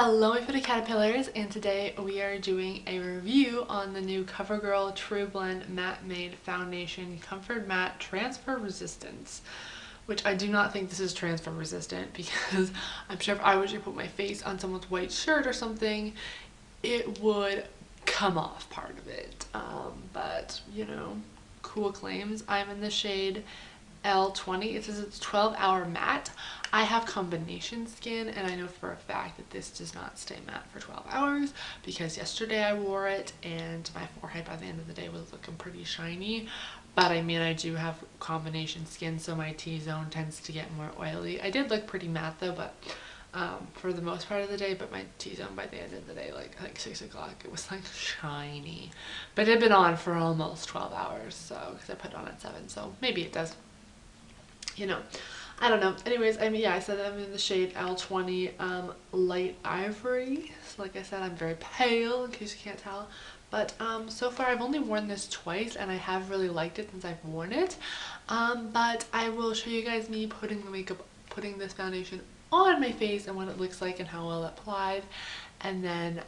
Hello my pretty caterpillars, and today we are doing a review on the new CoverGirl Trueblend Matte Made Foundation Comfort Matte Transfer Resistance, which I do not think this is transfer resistant because I'm sure if I were to put my face on someone's white shirt or something, it would come off part of it. But you know, cool claims. I'm in the shade L20. It says it's 12-hour matte. I have combination skin, and I know for a fact that this does not stay matte for 12 hours because yesterday I wore it and my forehead by the end of the day was looking pretty shiny. But I mean, I do have combination skin, so my T-zone tends to get more oily. I did look pretty matte though, but for the most part of the day, but my T-zone by the end of the day, like 6 o'clock, it was like shiny. But it had been on for almost 12 hours, so because I put it on at 7, so maybe it does. You know, I don't know. Anyways, I mean, yeah, I said I'm in the shade L20 light ivory. So like I said, I'm very pale in case you can't tell. But so far I've only worn this twice and I have really liked it since I've worn it. But I will show you guys me putting this foundation on my face and what it looks like and how well it applied. And then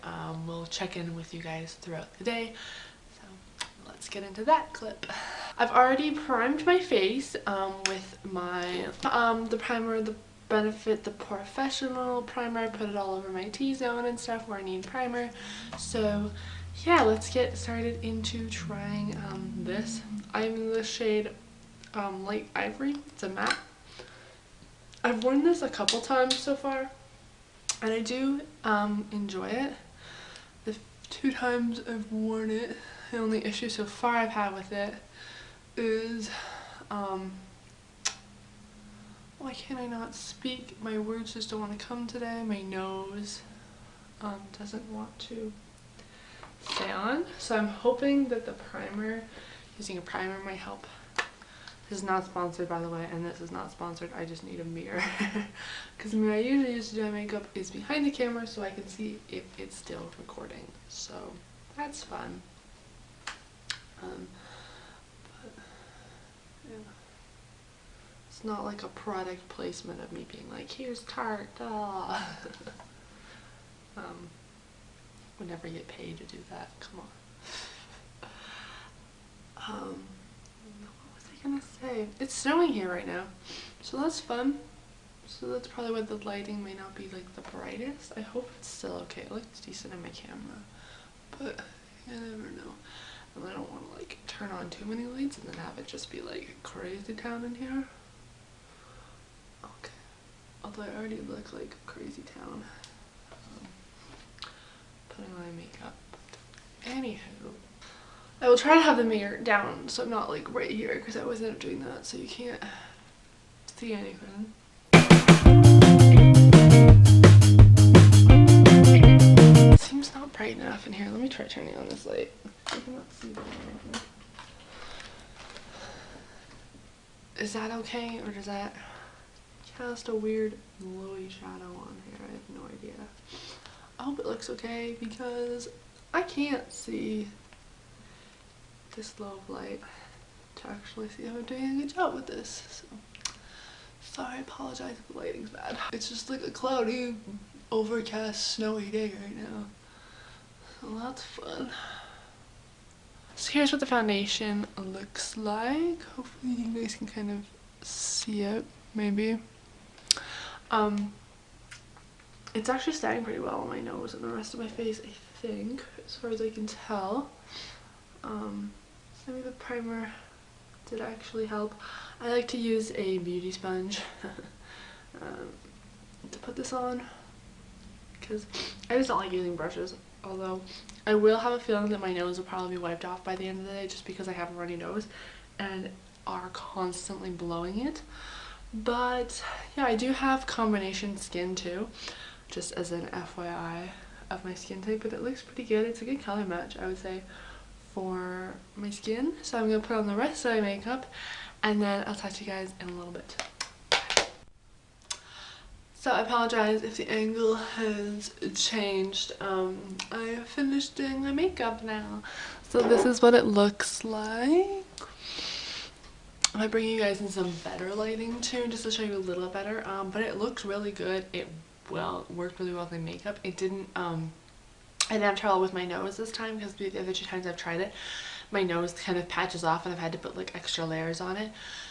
we'll check in with you guys throughout the day. Let's get into that clip. I've already primed my face with my the primer, the Benefit the Professional primer. I put it all over my T-zone and stuff where I need primer. So yeah, let's get started into trying this. I'm in the shade light ivory. It's a matte. I've worn this a couple times so far and I do enjoy it. The 2 times I've worn it, the only issue so far I've had with it is, why can't I not speak? My words just don't want to come today. My nose doesn't want to stay on. So I'm hoping that the primer, using a primer might help. This is not sponsored, by the way, and this is not sponsored. I just need a mirror. Because the mirror I usually use to do my makeup is behind the camera so I can see if it's still recording. So that's fun. But yeah, it's not like a product placement of me being like, here's Tarte, would never get paid to do that, come on. What was I gonna say? It's snowing here right now, so that's fun. So that's probably why the lighting may not be like the brightest. I hope it's still okay. It looks decent in my camera, but you never know. And I don't want to like turn on too many lights and then have it just be like crazy town in here. Okay. Although I already look like crazy town. Putting on my makeup. Anywho. I will try to have the mirror down so I'm not like right here because I always end up doing that so you can't see anything. Seems not bright enough in here. Let me try turning on this light. I cannot see anything. Is that okay, or does that cast a weird glowy shadow on here? I have no idea. I hope it looks okay because I can't see this low of light to actually see if I'm doing a good job with this. So sorry, I apologize if the lighting's bad. It's just like a cloudy, overcast, snowy day right now. So that's fun. So here's what the foundation looks like. Hopefully you guys can kind of see it, maybe. It's actually staying pretty well on my nose and the rest of my face, I think, as far as I can tell. Maybe the primer did actually help. I like to use a beauty sponge to put this on because I just don't like using brushes. Although I will have a feeling that my nose will probably be wiped off by the end of the day just because I have a runny nose and are constantly blowing it. But yeah, I do have combination skin too, just as an FYI of my skin type, but it looks pretty good. It's a good color match, I would say, for my skin. So I'm going to put on the rest of my makeup and then I'll talk to you guys in a little bit. So I apologize if the angle has changed. I finished doing my makeup now. So this is what it looks like. I bring you guys in some better lighting too, just to show you a little better. But it looks really good. It work really well with my makeup. It didn't I didn't have trouble with my nose this time because the other 2 times I've tried it, my nose kind of patches off and I've had to put like extra layers on it.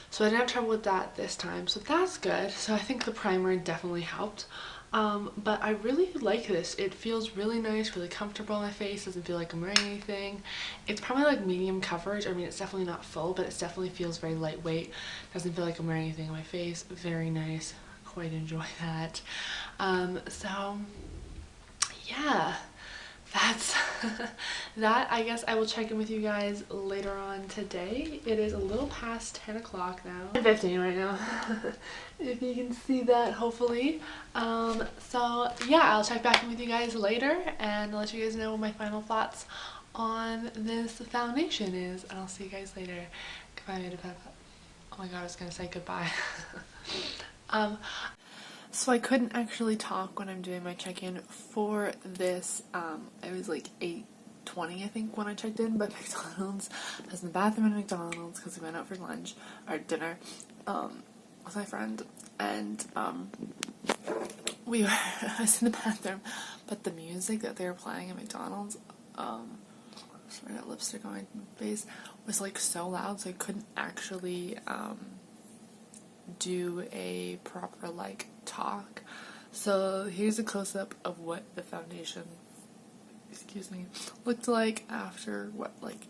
So I didn't have trouble with that this time, so that's good. So I think the primer definitely helped. But I really like this. It feels really nice, really comfortable on my face. Doesn't feel like I'm wearing anything. It's probably like medium coverage. I mean, it's definitely not full, but it definitely feels very lightweight. Doesn't feel like I'm wearing anything on my face. Very nice. Quite enjoy that. So yeah, that's that. I guess I will check in with you guys later on today. It is a little past 10 o'clock now. 10:15 right now. If you can see that, hopefully. So yeah, I'll check back in with you guys later and let you guys know what my final thoughts on this foundation is. And I'll see you guys later. Goodbye. Oh my god, I was gonna say goodbye. So I couldn't actually talk when I'm doing my check-in for this. It was like 8:20 I think when I checked in, but McDonald's. I was in the bathroom at McDonald's because we went out for lunch or dinner with my friend, and I was in the bathroom, but the music that they were playing at McDonald's, sorry, that lipstick on my face, was like so loud, so I couldn't actually do a proper like talk. So here's a close-up of what the foundation, excuse me, looked like after what, like,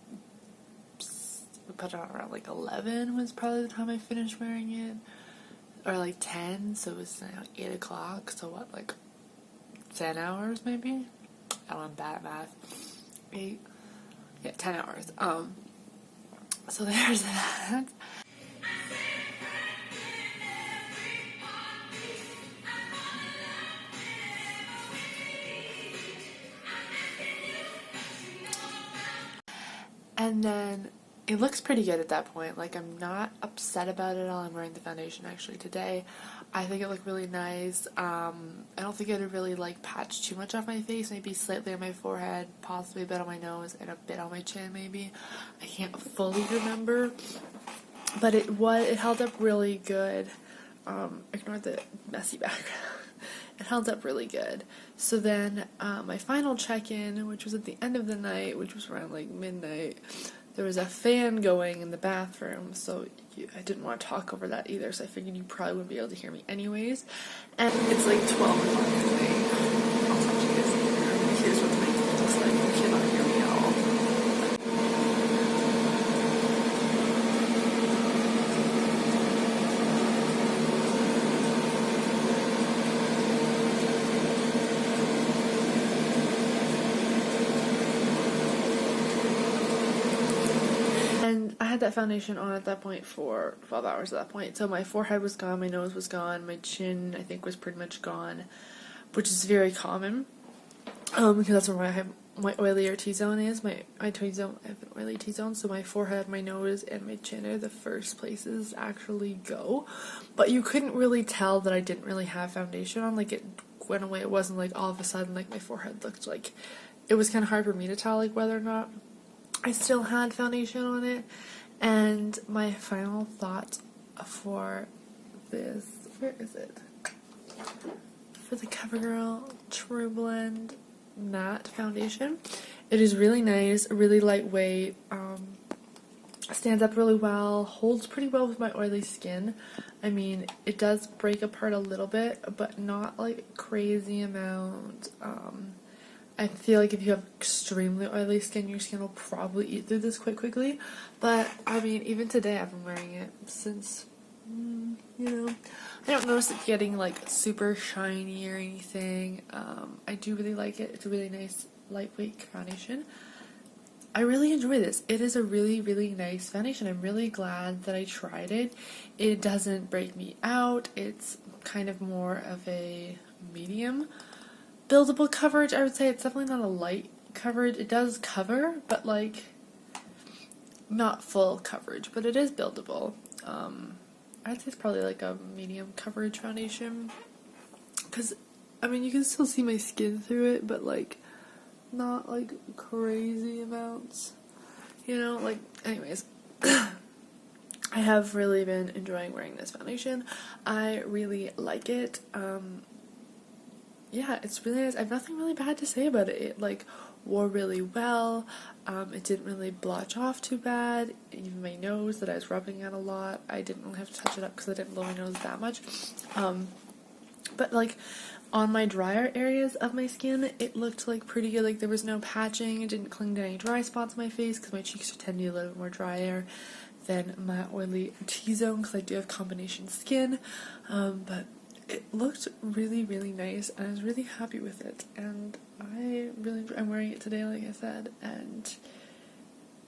we put it on around like 11 was probably the time I finished wearing it, or like 10, so it was now 8 o'clock, so what, like 10 hours maybe? I don't know, I'm bad at math. 8, yeah, 10 hours. So there's that. And then it looks pretty good at that point. Like, I'm not upset about it at all. I'm wearing the foundation actually today. I think it looked really nice. I don't think it would really like patch too much off my face. Maybe slightly on my forehead, possibly a bit on my nose, and a bit on my chin maybe. I can't fully remember. But it held up really good. Ignore the messy background. It held up really good. So then my final check-in, which was at the end of the night, which was around like midnight, there was a fan going in the bathroom, so I didn't want to talk over that either, so I figured you probably wouldn't be able to hear me anyways. And it's like 12 o'clock at night. I'll talk to you guys later. Here's what the makeup looks like. You cannot hear me at all. And I had that foundation on at that point for 12 hours at that point. So my forehead was gone, my nose was gone, my chin I think was pretty much gone, which is very common because that's where my oilier T-zone is. My T-zone, I have an oily T-zone, so my forehead, my nose, and my chin are the first places actually go. But you couldn't really tell that I didn't really have foundation on. Like, it went away. It wasn't like all of a sudden like my forehead looked like, it was kind of hard for me to tell like whether or not I still had foundation on it. And my final thought for this, where is it? For the CoverGirl Trueblend matte foundation. It is really nice, really lightweight, stands up really well, holds pretty well with my oily skin. I mean, it does break apart a little bit, but not like crazy amount. I feel like if you have extremely oily skin, your skin will probably eat through this quite quickly. But, I mean, even today I've been wearing it since, you know, I don't notice it getting, like, super shiny or anything. I do really like it. It's a really nice, lightweight foundation. I really enjoy this. It is a really, really nice foundation. I'm really glad that I tried it. It doesn't break me out. It's kind of more of a medium buildable coverage, I would say. It's definitely not a light coverage. It does cover, but like not full coverage, but it is buildable. I'd say it's probably like a medium coverage foundation, because I mean you can still see my skin through it, but like not like crazy amounts, you know. Like, anyways, I have really been enjoying wearing this foundation. I really like it. yeah, it's really nice. I have nothing really bad to say about it. It like wore really well. It didn't really blotch off too bad. Even my nose that I was rubbing at a lot, I didn't really have to touch it up because I didn't blow my nose that much. But like on my drier areas of my skin, it looked like pretty good. Like there was no patching. It didn't cling to any dry spots on my face because my cheeks tend to be a little bit more drier than my oily T-zone because I do have combination skin. But it looked really, really nice, and I was really happy with it. And I'm wearing it today, like I said, and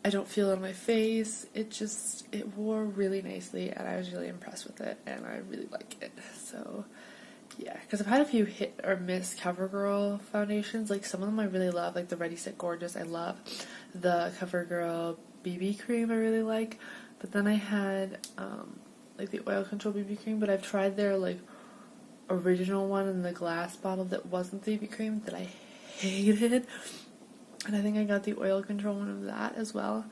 I don't feel it on my face. It wore really nicely, and I was really impressed with it, and I really like it. So yeah, because I've had a few hit or miss CoverGirl foundations. Like some of them I really love, like the Ready Set Gorgeous I love. The CoverGirl BB cream I really like. But then I had like the Oil Control BB cream, but I've tried their like original one in the glass bottle that wasn't the BB cream that I hated. And I think I got the Oil Control one of that as well,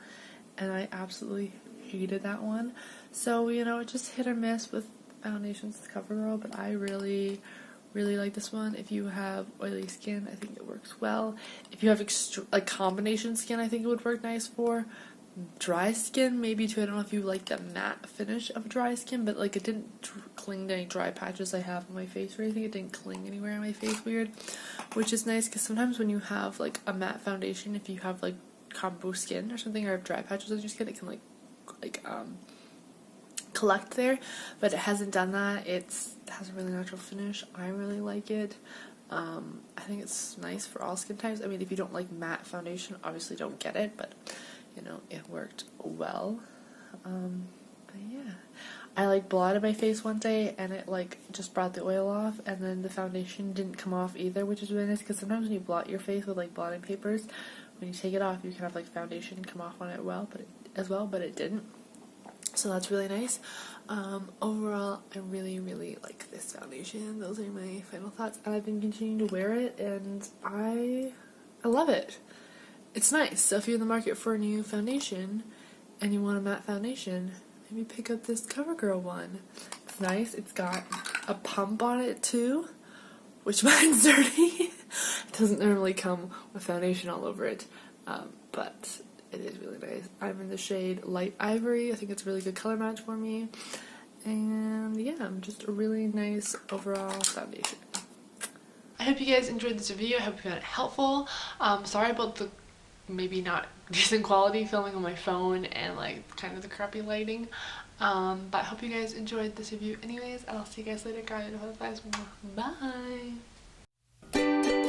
and I absolutely hated that one. So, you know, it just hit or miss with foundations to CoverGirl, but I really, really like this one. If you have oily skin, I think it works well. If you have like combination skin, I think it would work nice for. Dry skin, maybe too. I don't know if you like the matte finish of dry skin, but like it didn't cling to any dry patches I have on my face or anything. It didn't cling anywhere on my face weird, which is nice because sometimes when you have like a matte foundation, if you have like combo skin or something or have dry patches on your skin, it can like collect there, but it hasn't done that. It has a really natural finish. I really like it. I think it's nice for all skin types. I mean, if you don't like matte foundation, obviously don't get it, but you know, it worked well. But yeah, I like blotted my face one day and it like just brought the oil off, and then the foundation didn't come off either, which is really nice because sometimes when you blot your face with like blotting papers, when you take it off, you can have like foundation come off on it but it didn't. So that's really nice. Overall, I really, really like this foundation. Those are my final thoughts, and I've been continuing to wear it, and I love it. It's nice. So if you're in the market for a new foundation and you want a matte foundation, maybe pick up this CoverGirl one. It's nice. It's got a pump on it too, which mine's dirty. It doesn't normally come with foundation all over it, but it is really nice. I'm in the shade Light Ivory. I think it's a really good color match for me. And yeah, just a really nice overall foundation. I hope you guys enjoyed this review. I hope you found it helpful. Sorry about the maybe not decent quality filming on my phone and like kind of the crappy lighting. But I hope you guys enjoyed this review anyways, and I'll see you guys later, guys. Bye.